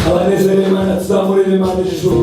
abanezere Imana tuzamurire Imana ijuru.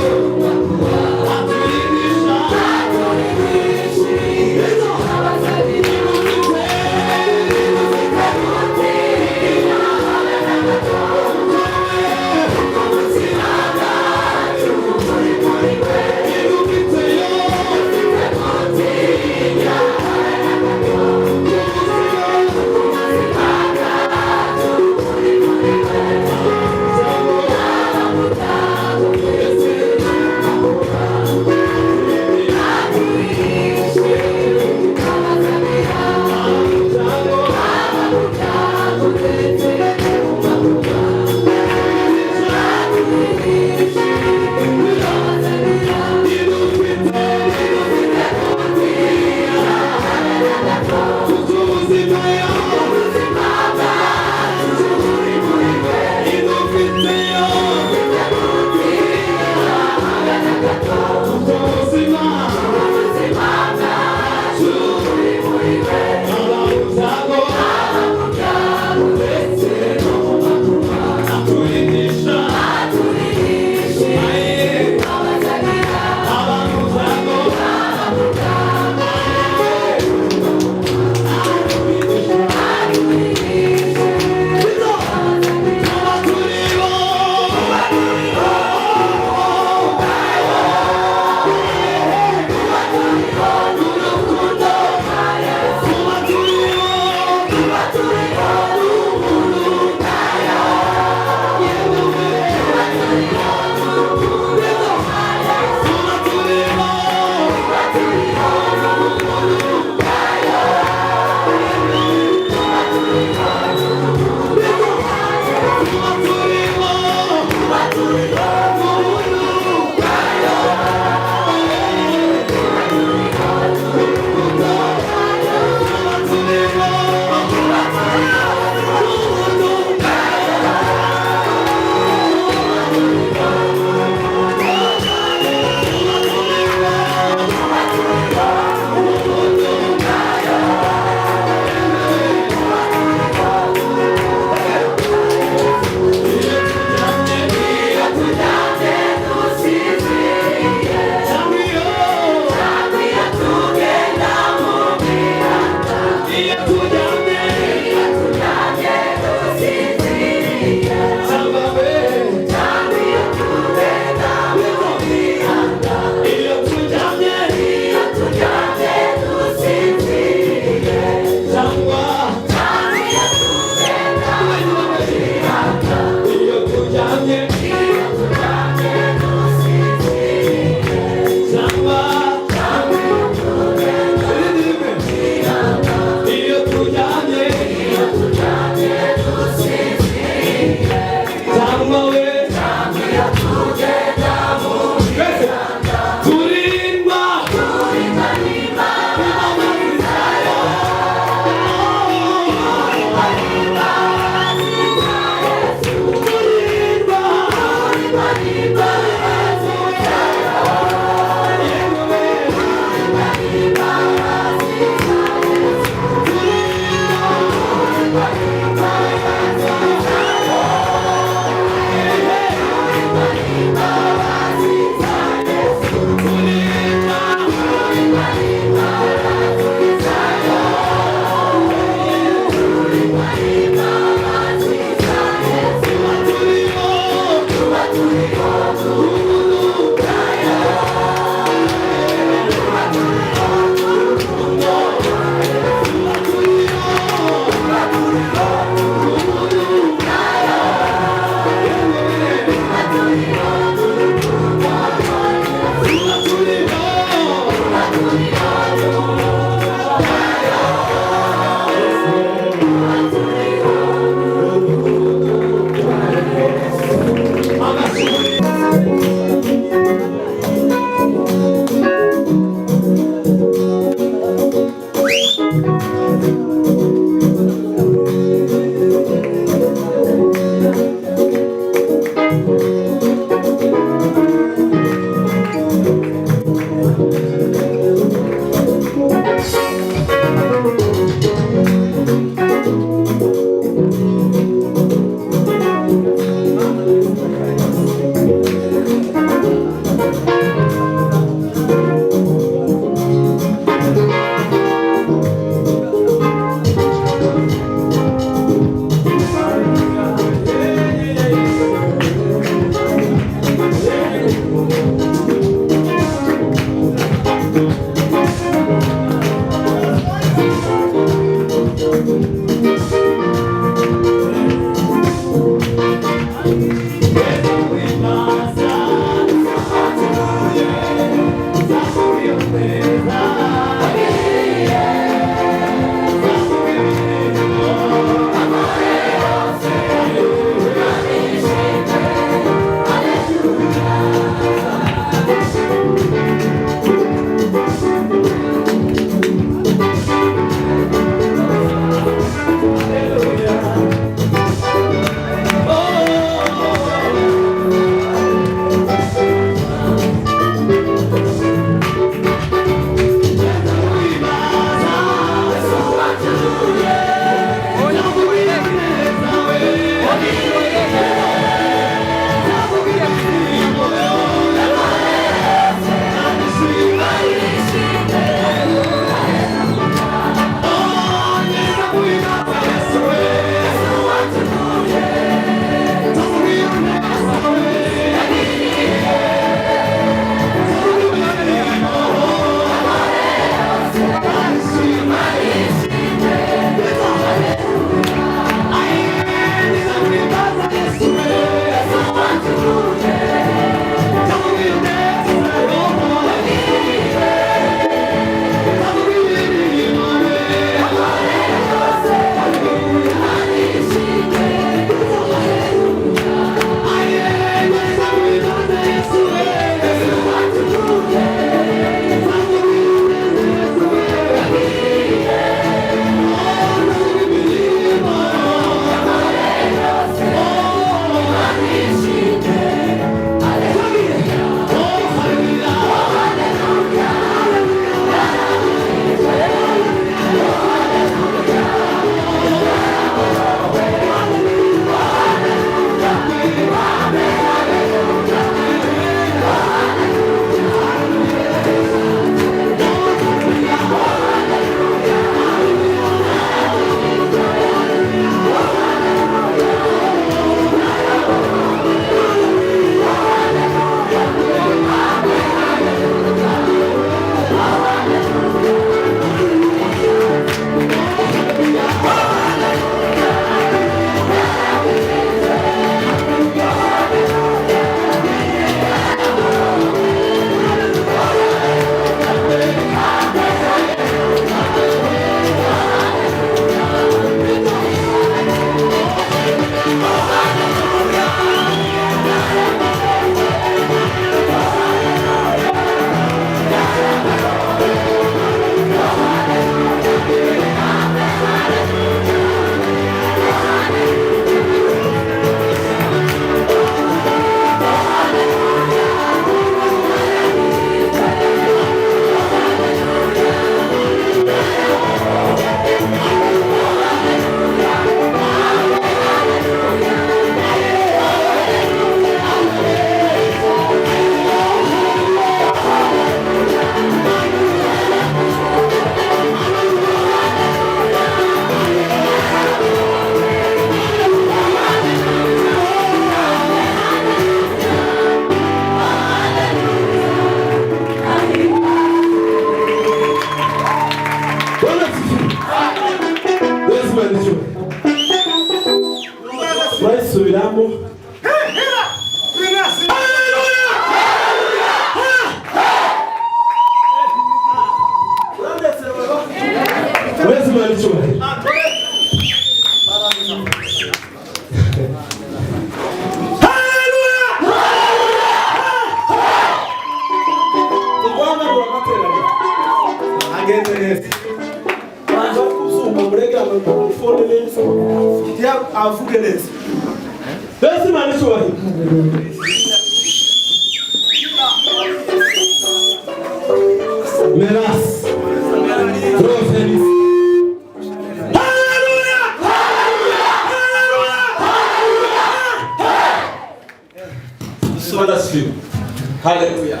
Hallelujah.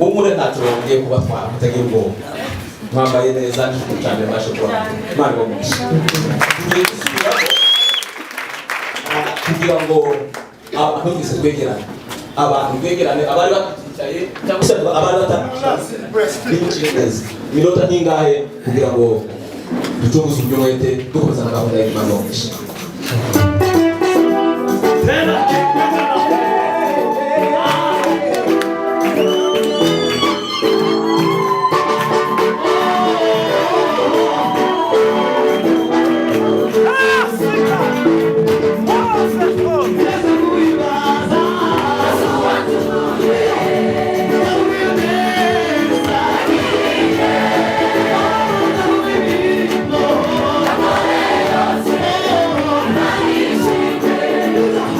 Umure ntacyo bagiye kubatwara mutagiye ubwoba. Mwambaye neza cyane bashobora Imana bamugisha. Kugira ngo abantu twese twegerane. Abantu twegerane abari bicaye cyangwa se abari batandukanye minota n'ingahe kugira ngo ducunguze uburyohete dukomeza na gahunda y'Imana y'umugisha.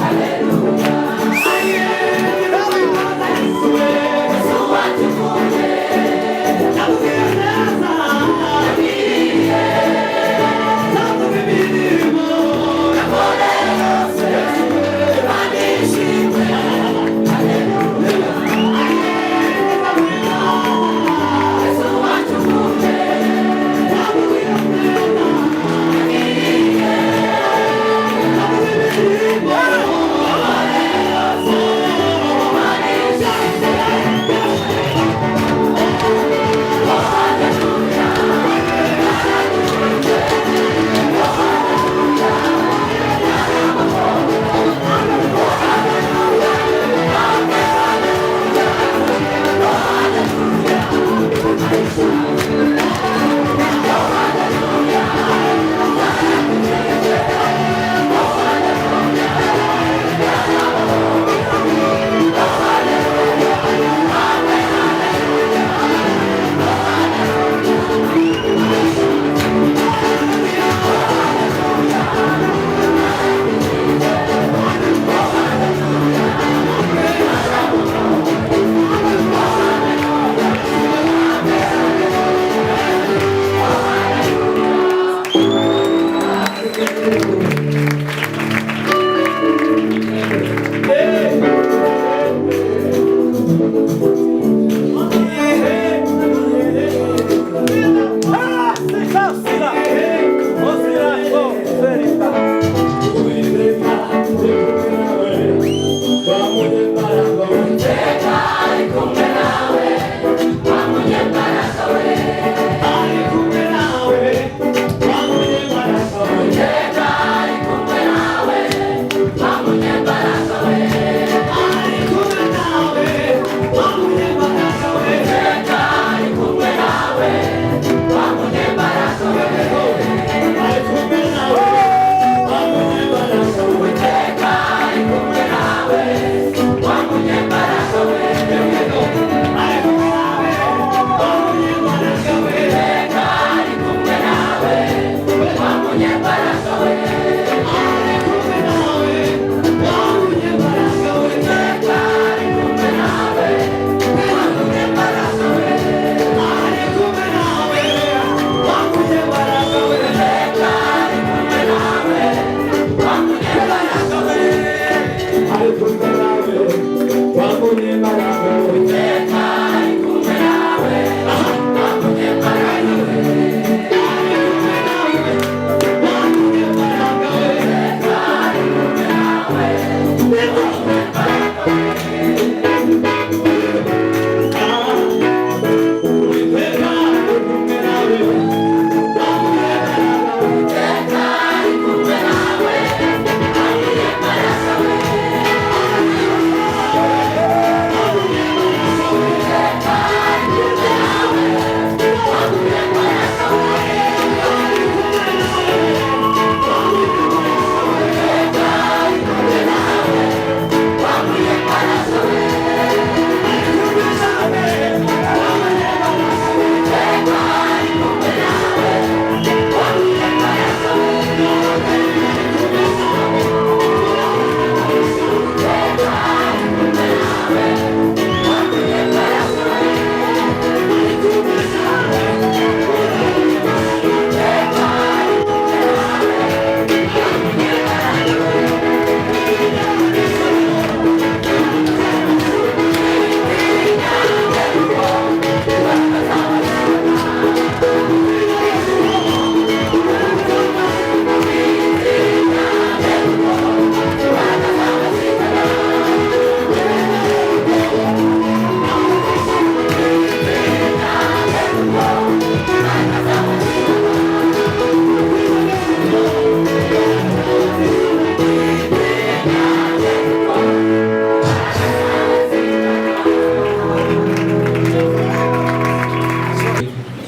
Hallelujah.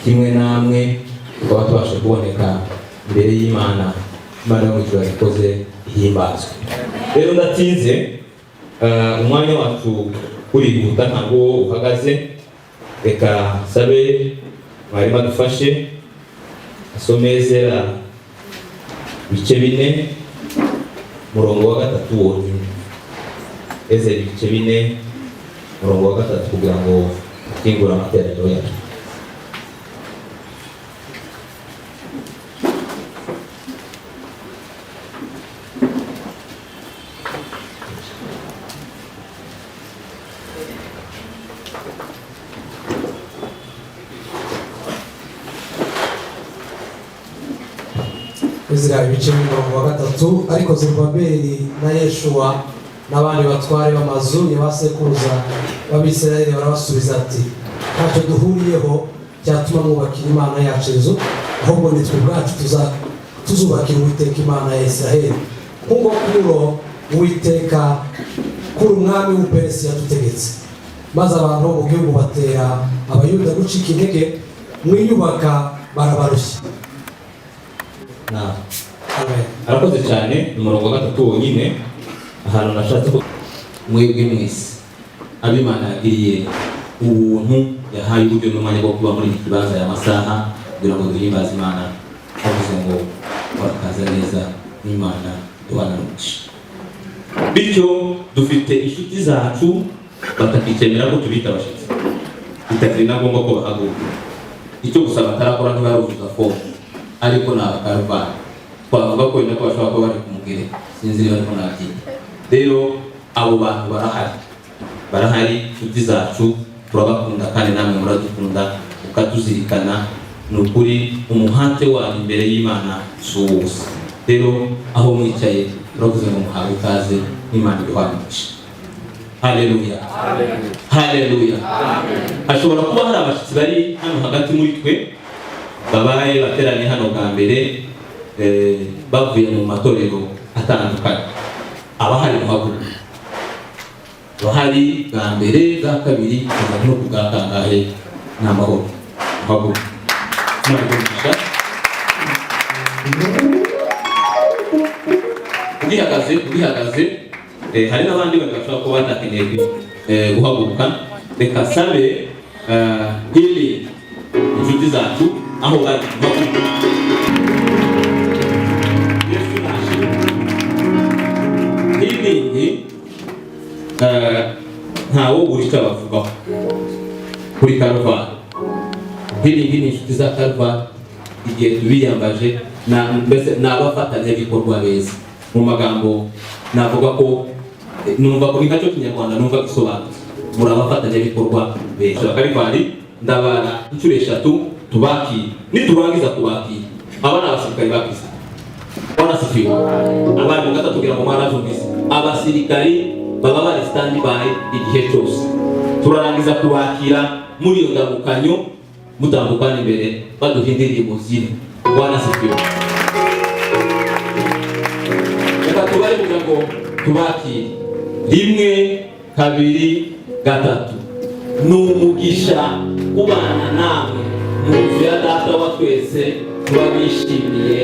kimwe namwe tukaba tubasha kuboneka imbere y'Imana. Imana yo mu ijuru yakoze ihimbazwe. Rero ndatinze, umwanya wacu urihuta ntabwo uhagaze. Reka sabe mwarimu adufashe asome Ezera ibice 4 murongo wa 3 wonyine. Ezera ibice 4 murongo wa 3 kugira ngo akingura amateraniro yacu. Ezera ibice 3. Ariko Zerubabeli na Yeshuwa n'abandi batware b'amazu y'abasekuruza b'Abisirayeli barabasubiza ati, ntacyo duhuriyeho cyatuma mwubakira Imana yacu inzu, ahubwo nitwe ubwacu tuzubakira Uwiteka Imana ya Isirayeli, nk'uko Kuro Uwiteka kuri umwami w'Uperesi yadutegetse. Maze abantu bo mu gihugu batera Abayuda gucika intege, mwiyubaka barabarushya. Amen. Arakoze cyane. Umurongo wa 3 wonyine ahantu nashatse ko mwebwe mwese ab'Imana yagiriye ubuntu, yahaye uburyo n'umwanya bwo kuba muri iki kibanza ya masaha kugira ngo duhimbaze Imana, avuze ngo barakaza neza n'Imana tubana n'umugisha. Bityo dufite inshuti zacu batakikemera ko tubita abashitsi, bitakiri na ngombwa ko bahaguruka. Icyo gusa batarakora ntibaruzuza fomu, ariko n'abakaruvani twavuga ko wenda ko bashobora kuba bari kumugere, sinzi niba ariko nabyita. Rero abo bantu barahari inshuti zacu, turabakunda kandi namwe muradukunda ukatuzirikana. Ni ukuri umuhate wanyu imbere y'Imana si ubusa. Rero aho mwicaye turavuze ngo muhawe ikaze, n'Imana iduhanisha. Haleluya, haleluya. Hashobora kuba hari abashyitsi bari hano hagati muri twe babaye bateraniye hano bwa mbere, bavuye mu matorero atandukanye. Abahari muhaguruke, abahari bwa mbere bwa kabiri kuva no kubwa kangahe n'amahoro muhaguruke. Ubihagaze hari n'abandi bashobora kuba badakeneye guhaguruka. Reka sabe hili inshuti zacu aho bari guhaguruka. Hili ntawo buri cyo bavugaho kuri Karuvali. Hili inshuti za Karuvali igihe tubiyambaje mbese n'abafatanyabikorwa beza. Mu magambo navuga ko numva ko nicyo Kinyarwanda numva gisobanutse, muri abafatanyabikorwa beza. Karuvali ndabara inshuro 3 tubaki, niturangiza kubaki abana abasirikari bakisa wanasifiwe. Abandi gatatu kugira ngo mwana azumvise abasirikari baba bari stand by igihe cyose. Turarangiza kubakira muri iyo ndamukanyo, mutandukana imbere baduhindiriye muzini. Wanasifiwe. Reka tubare kugira ngo tubakire 1 2 3. N'umugisha kubana namwe mu nzu ya Data wa twese, turabishimiye.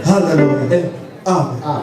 Hallelujah. Amen.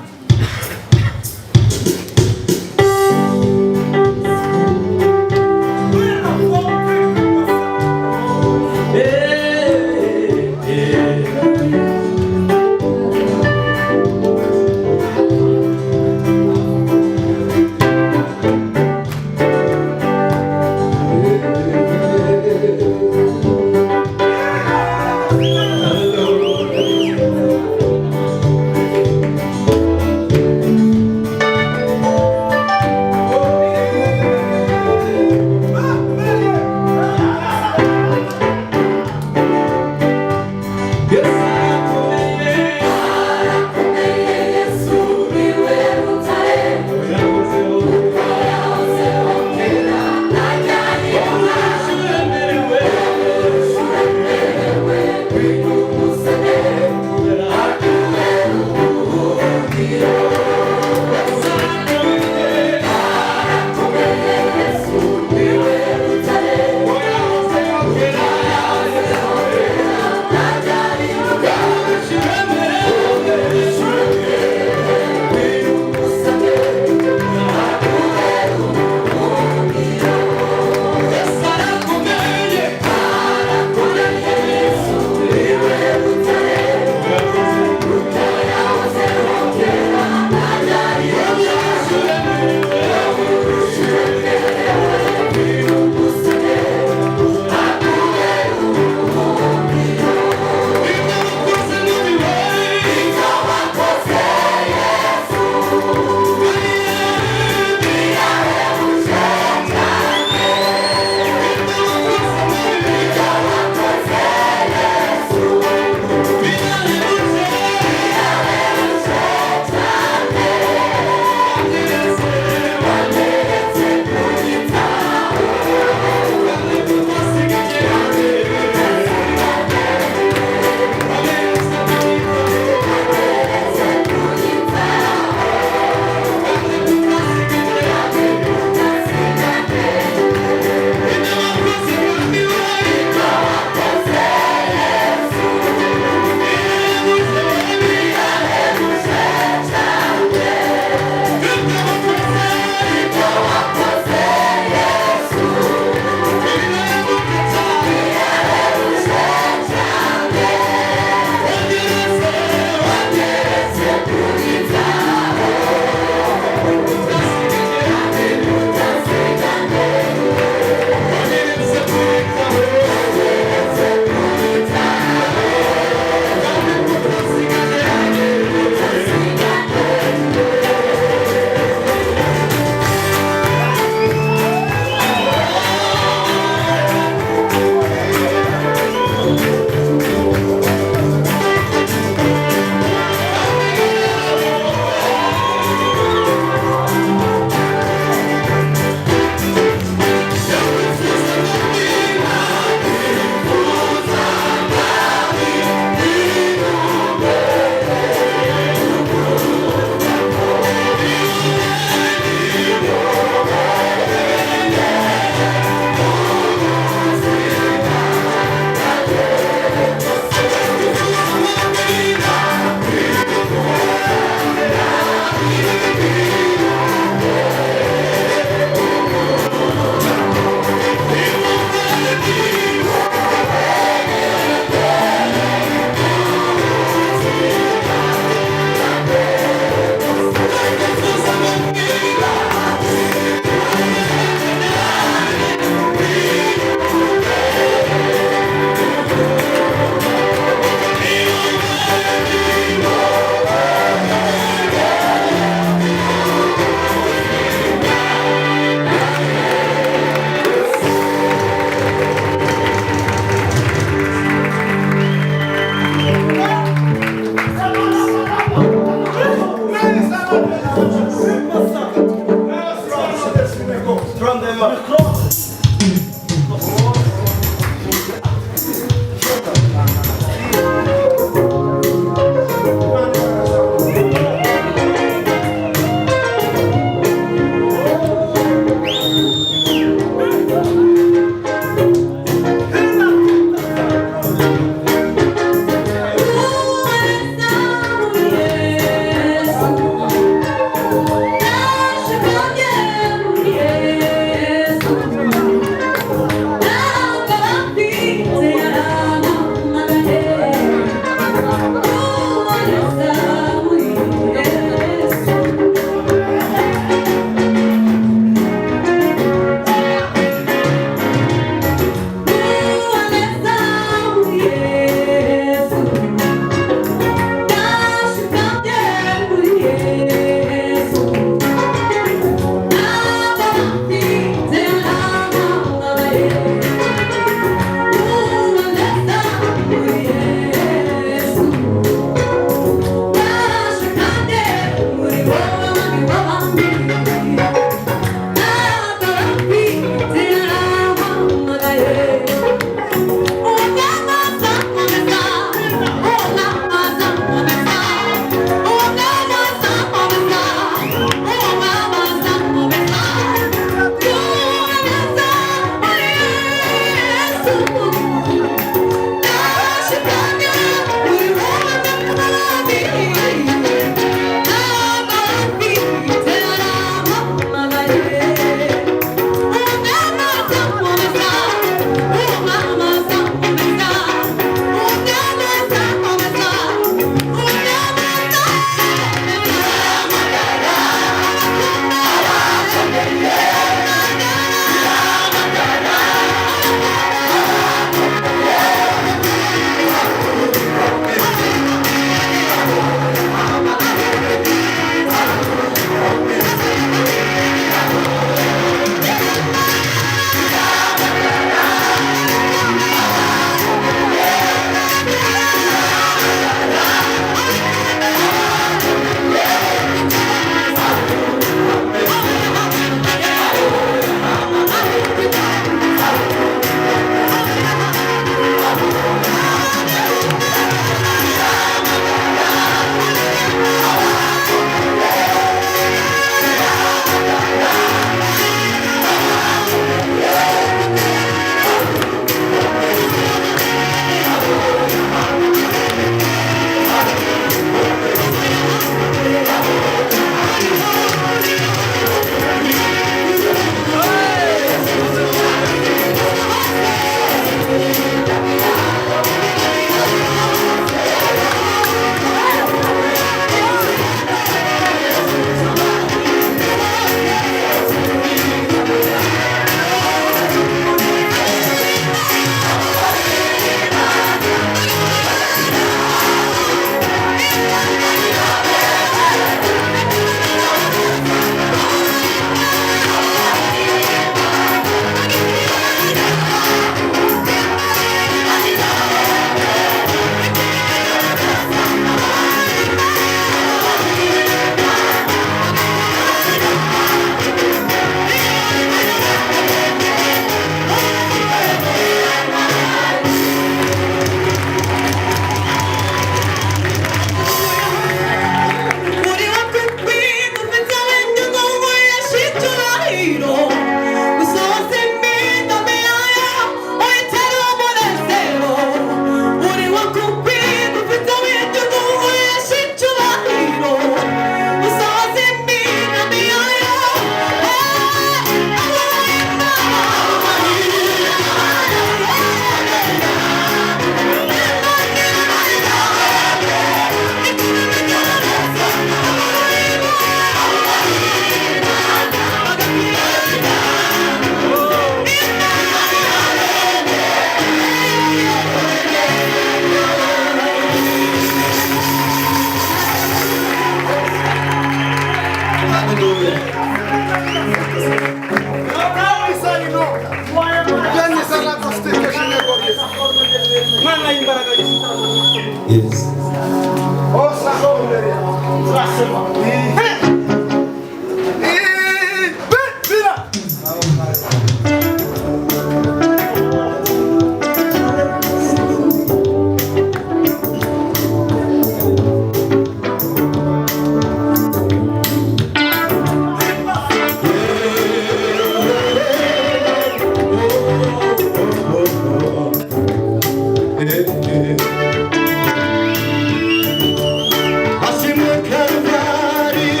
Assim no Calvário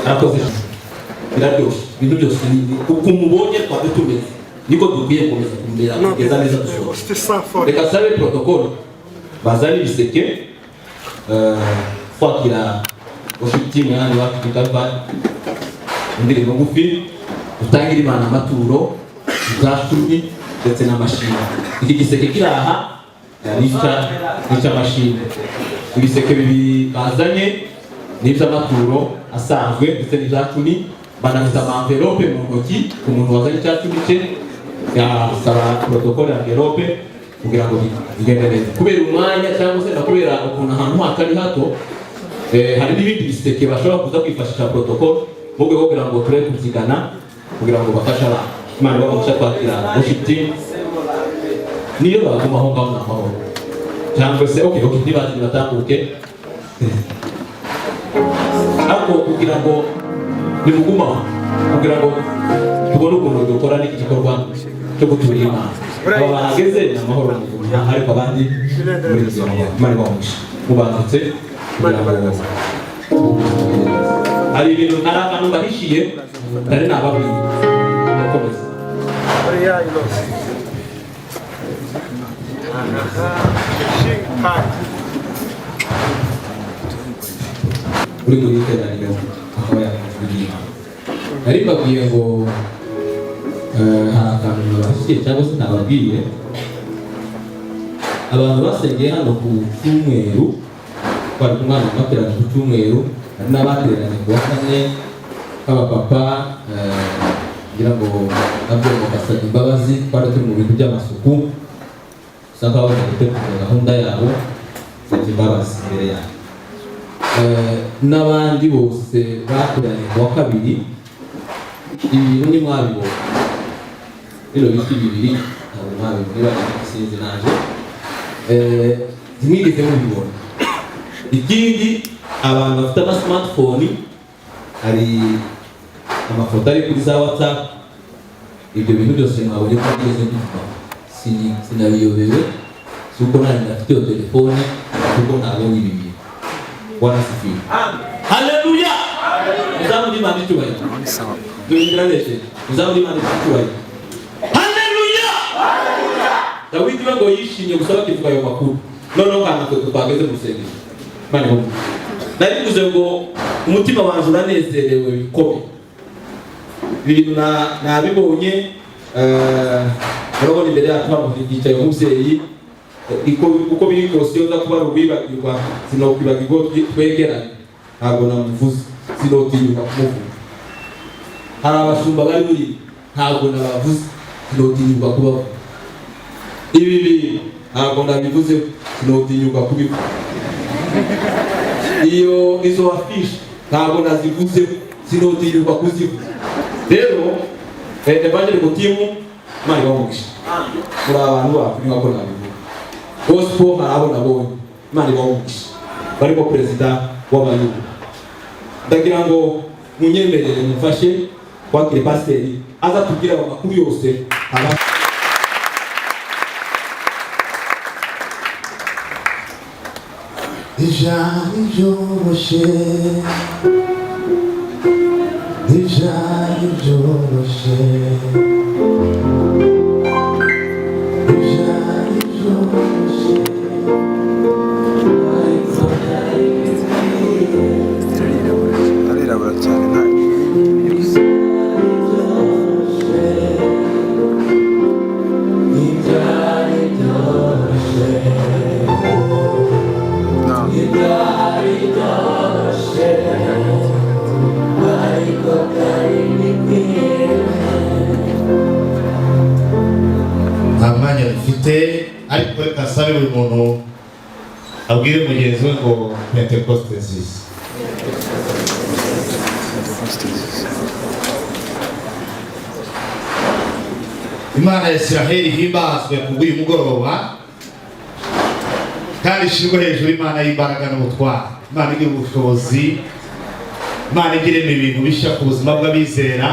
arakoze biraryoshe ibintu byose kumubonye twari tumeze niko dukwiye komeza kumera kugeza neza dushobora reka sabe protocole bazana ibiseke kwakira worship team yani watu tukava indirimbo ngufi utangira Imana amaturo zashumi ndetse n'amashimwe iki giseke kiraha nica mashimwe ibiseke bibiri bazanye n'iby'amaturo asanzwe ndetse n'ibyacumi banafite envelope mu ntoki ku muntu wazanye icyacumi cye yasaba protocole envelope kugira ngo bigende neza kubera umwanya cyangwa se kubera ukuntu ahantu hatari hato hari n'ibindi biseke bashobora kuza kwifashisha protocole mu rwego kugira ngo turebe kubyigana kugira ngo bafashe abantu Imana babasha kwakira worship team niyo baguma aho ngaho n'amahoro cyangwa se okay ntibazi batambuke ariko kugira ngo nimuguma kugira ngo tubone ukuntu dukora n'iki gikorwa cyo gutura Imana aba bahageze n'amahoro ariko abandi muri izo Imana bamusha mubandutse kugira ngo hari ibintu ari akantu bahishiye ndari nababwiye mukomeze uri muri iteraniro akaba yakuvugira ari babwiye ngo hari akantu nabashyiye cyangwa se nababwiye abantu basengeye hano ku cyumweru bari kumwana bateranye ku cyumweru hari n'abateranye ku wa kane k'abapapa kugira ngo nabyo bagasaba imbabazi twari turi mu bintu by'amasuku usanga babona gutegura gahunda yabo zifite imbabazi imbere yabo n'abandi bose bateranye ku wa kabiri ibintu ni mwabibona bino biti bibiri ntabwo mwabibona sinzi naje ntimwigeze mubibona ikindi abantu bafite ama smartphone hari amafoto ari kuri za WhatsApp ibyo bintu byose mwabonye ko bigeze bivuga sinabiyobewe suko nari ndafite iyo telefone kuko ntabonye ibi bintu wanasifiwe haleluya uzamuri Imana icyubahiro duhindura nese uzamuri Imana icyubahiro haleluya Dawidi ngo yishimye gusaba kivuga ayo makuru noneho kana twageze mu rusengero Imana yo narivuze ngo umutima wanjye uranezerewe bikomeye ibintu nabibonye urabona imbere yacu bamuhigicaye umubyeyi uko biri kose iyo nza kuba rubibagirwa sinokwibagirwa twegeranye ntabwo namuvuze sinotinyuka kumuvuga hari abashumba bari muri ntabwo nabavuze sinotinyuka kubavuga ibi bintu ntabwo nabivuze sinotinyuka kubivuga izo afishe ntabwo nazivuze sinotinyuka kuzivuga rero evangeliko timu Imana ibamugisha muri abantu bacu niba ko nabivuga gospel harabona bonye Imana ibamugisha barimo perezida w'abayuda ndagira ngo munyemerere mufashe kwakire pasiteri aza tubwira amakuru yose Ijari ryoroshye ijari ryoroshye ijari ryoroshye arirabura cyane nta mwanya dufite ariko reka sabe buri muntu abwire mugenzi we ngo Pentecoste nziza Imana ya Isiraheli himbazwe kubw'uyu mugoroba kandi ishirwe hejuru Imana y'imbaraga n'ubutwari Imana igira ubushobozi Imana igiremo ibintu bishya ku buzima bw'abizera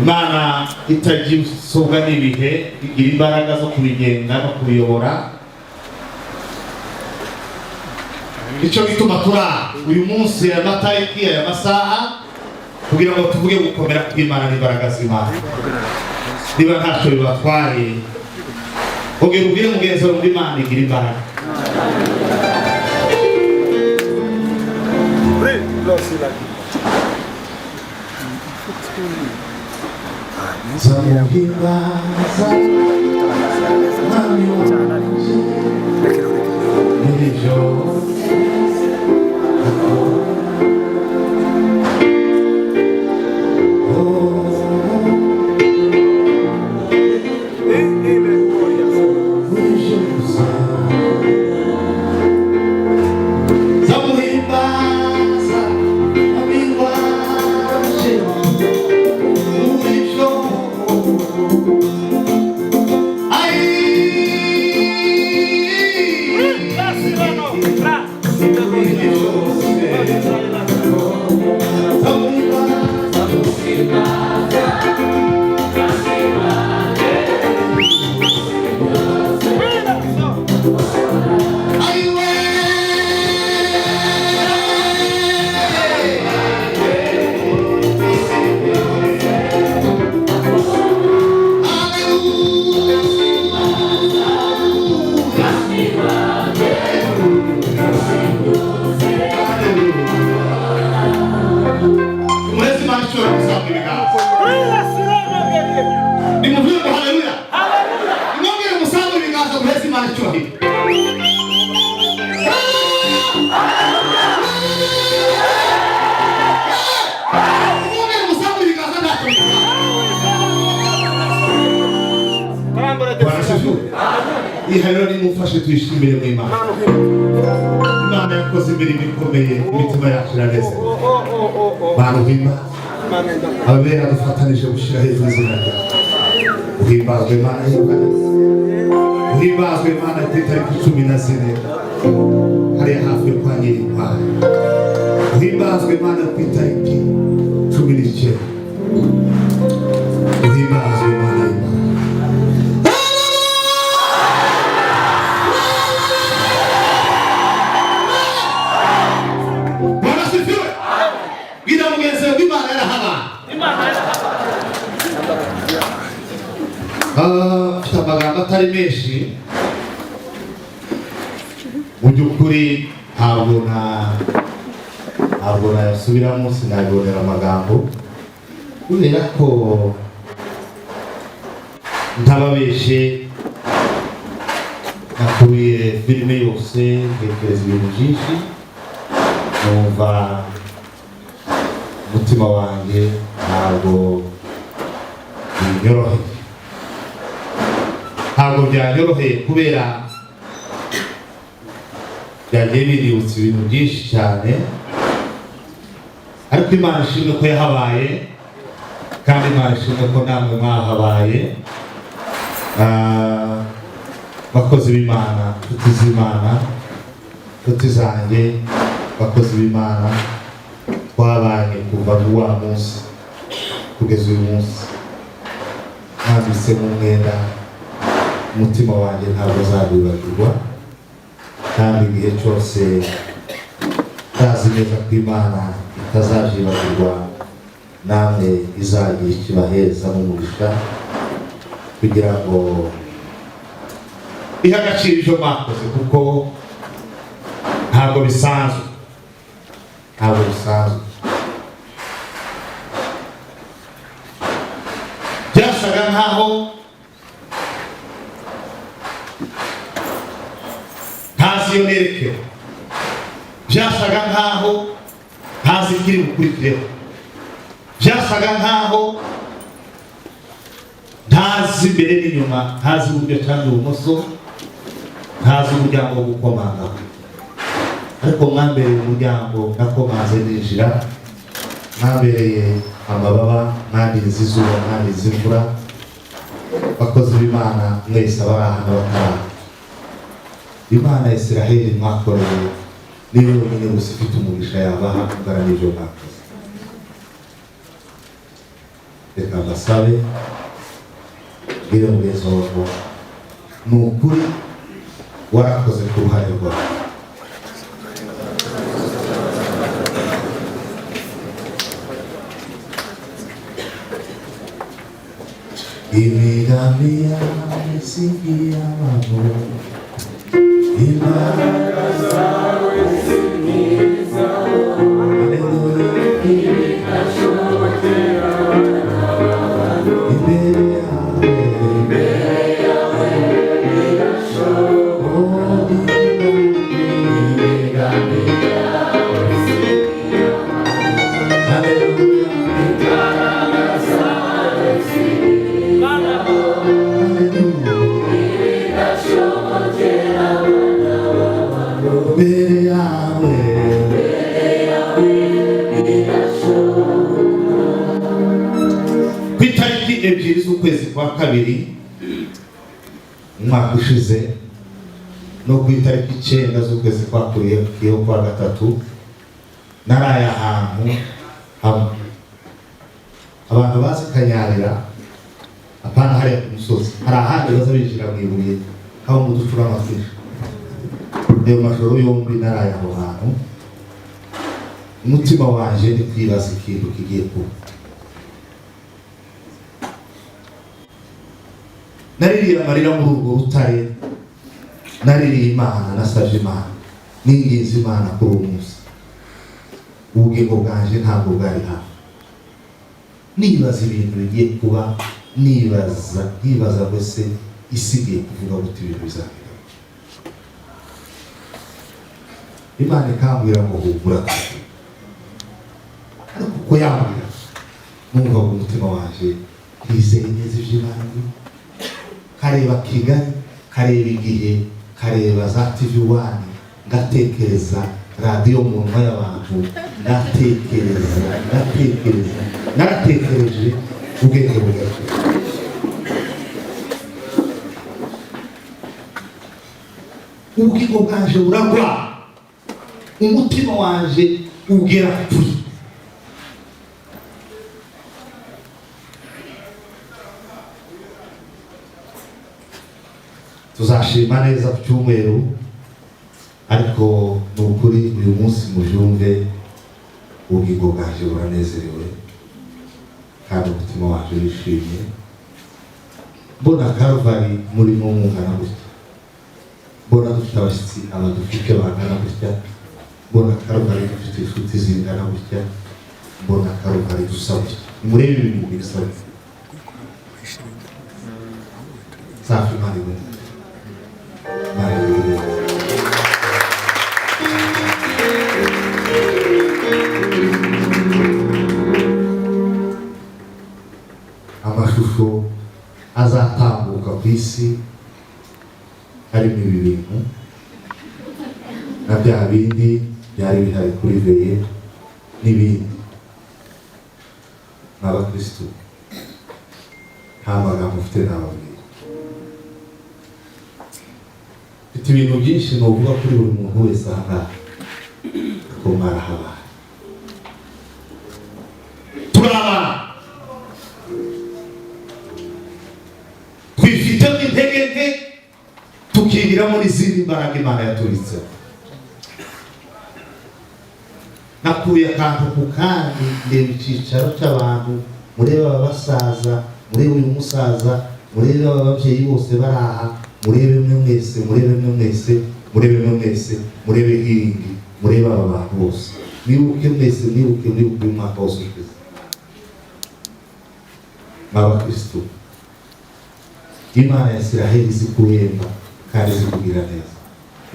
Imana itagisubwa n'ibihe igira imbaraga zo kubigenga no kubiyobora icyo gituma tura uyu munsi aya matariki aya masaha kugira ngo tuvuge gukomera kw'Imana n'imbaraga z'Imana. Niba ntacyo bibatwaye ongera ubwire mugenzi wawe ngo Imana igira imbaraga. Zamuhimbaza Mwami wanje n'ibyo ihariro nimufashe twishimire mu Imana. Imana yakoze imirimo ikomeye imitima yacu iraneze. Baruhimba ababera dufatanije gushyira hejuru izina ryawe. Uhimbazwe Imana y'Imana. Uhimbazwe Imana ku itariki 14 hariya hafi yo kwa Nyirintwari. Uhimbazwe Imana ku itariki 19. Uhimbazwe Imana y'Imana. Amagambo atari menshi mu by'ukuri ntabwo nayasubiramo sinabibonera amagambo kubera ko ntababeshe nakuye filime yose ntekereza ibintu byinshi numva umutima wanjye ntabwo binyoroheye ntabwo byanyoroheye kubera byagiye biributsa ibintu byinshi cyane ariko Imana ishimwe ko yahabaye kandi Imana ishimwe ko namwe mwahabaye bakozi b'Imana nshuti z'Imana nshuti zanjye bakozi b'Imana twabanye kuva muri wa munsi kugeza uyu munsi mwambitse mu mwenda umutima wanjye ntabwo uzabibagirwa kandi igihe cyose ndazi neza ko Imana itazajibagirwa namwe izagira ikibaheza n'umugisha kugira ngo ihe agaciro ibyo mwakoze kuko ntabwo bisanzwe byasaga nkaho ntazi iyo nerekera byasaga nkaho ntazi ikiri bukurikireho byasaga nkaho ntazi imbere n'inyuma ntazi iburyo cyangwa ibumoso ntazi umuryango wo gukomanga ariko mwambereye umuryango nakomanze ninjira mwambereye amababa mwandiriza izuba mwandiriza imvura bakozi b'Imana mwese abari aha n'abatari Imana ya Isiraheli mwakoreye niyo yonyine gusa ifite umugisha yabaha ungana n'ibyo mwakoze. Reka mbasabe mbwire mugenzi wawe ngo ni ukuri warakoze ku ruhare rwawe imigambi yawe si iy'abantu, imbaraga zawe si nk'izabo. Ntibigashobokera abantu, imbere yawe birashoboka. Imigambi yawe si iy'abantu, haleluya. Imbaraga zawe si nk'izabo, ntibigashobokera abantu, imbere yawe ku itariki 2 z'ukwezi kwa kabiri umwaka ushize no ku itariki 9 z'ukwezi kwakuriyeho kwa gatatu naraye ahantu hamwe abantu bazi kanyarira apana hariya ku musozi, hari ahandi baza binjira mu ibuye aho mu ducurama twinshi. Ayo majoro yombi naraye aho hantu, umutima wanje ni kwibaza ikintu kigiye kuba. Naririye amarira muri urwo rutare, naririye Imana, nasavye Imana, ninginze Imana kuri uwo munsi. Ubugingo bwanje ntabwo bwari hafi, nibaza ibintu bigiye kuba, nibaza mbese isigiye kuvuga gute ibintu bizagenda. Imana ikambwira ngo humura, ariko uko yambwira numva ngo umutima wanje kwizeye neza ivyo Imana ivuga. Kareba Kigali, kareba Igihe, kareba za TV1, ngatekereza radiyo mu nwa y'abantu, naratekereje ubwenge bugaciro. Ubugingo bwanje buragwa, umutima wanje ugera kuri. Tuzashima neza ku cyumweru, ariko ni ukuri uyu munsi mubyumve, ubugingo bwanje buranezerewe kandi umutima wanje wishimye. Mbona Kalvari murimo mungana gutya, mbona dufite abashyitsi abadufite bangana gutya, mbona Kalvari dufite inshuti zingana gutya, mbona Kalvari dusa gutya. Murebe ibintu bisa gutya. Safi Imana ibone. Amashusho azatambuka ku isi harimo ibi bintu na bya bindi byari bihari kuri veye n'ibindi. N'abakristo nta magambo mfite nababwira, mfite ibintu byinshi novuga kuri buri muntu wese ahangaha, ko mwarahabaye. Turabana twifitemo intege nke, tukigiramo n'izindi mbaraga Imana yaturitseho. Nakuye akantu ku kandi, ndeba icyicaro cy'abantu, murebe aba basaza, murebe uyu musaza, murebe aba babyeyi bose baraha, murebe mwe mwese, murebe mwe mwese, murebe mwe mwese, murebe hiringi, murebe aba bantu bose, mwibuke mwese, mwibuke uyu mwaka wose ushize. Mw'abakristo, Imana ya Isiraheli izi kuhemba kandi izi kugira neza,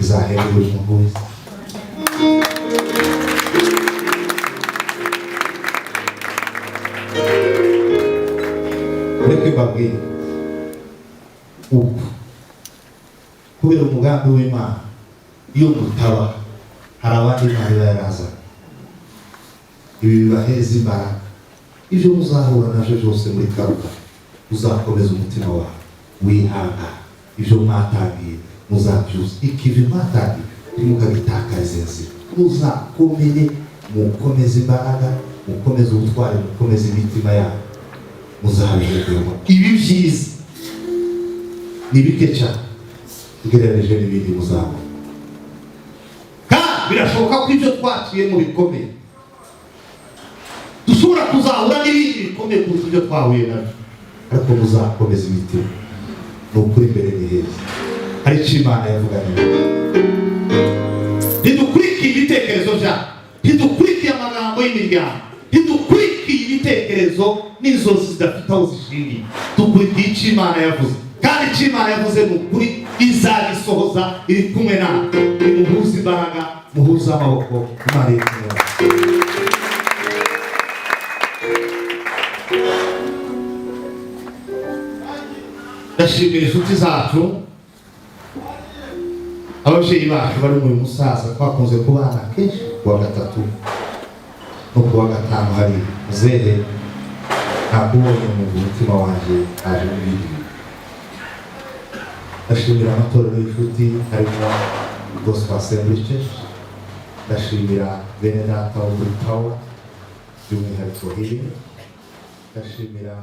izahemba buri muntu wese. Ureke mbabwire, ubu kubera umugambi w'Imana, iyo mutaba hari abandi Imana iba yarazanye. Ibi bibaheza imbaraga, ibyo muzahura navyo byose muri Karuka, uzakomeza umutima wawe wihanga. Ibyo mwatangiye muzabyuza, ikivi mwatangiye ntimukagitakarize nzira, muzakomere, mukomeze imbaraga, mukomeze ubutwari, mukomeze imitima yawe, muzabiherwemo. Ibi byiza ni bike cyane ugereranije n'ibindi muzabona, kandi birashoboka ko ibyo twaciyemo bikomeye dushobora kuzahura n'ibindi bikomeye kuruta ibyo twahuye nabyo. ariko muzakomeza imitima. Ni ukuri imbere ni heza, hari icyo Imana yavuganye. Ntidukurikiye ibitekerezo byacu, ntidukurikiye amagambo y'imiryango, ntidukurikiye ibitekerezo n'inzozi zidafite aho zishingiye. Dukurikiye icyo Imana yavuze, kandi icyo Imana yavuze ni ukuri, izagisohoza, iri kumwe nawe. Nimuhuze imbaraga, muhuze amaboko, Imana iri kumwe nawe. Ndashimira inshuti zacu, ababyeyi bacu bari muri musaza twakunze kubana kenshi kuwa gatatu no kuwa gatanu. Hari muzehe ntakubonye mu mutima wanjye aje muri. Ndashimira amatorero y'inshuti harimo Gospel Assembly Church, ndashimira bene data wo muri Power by'umwihariko hiri, ndashimira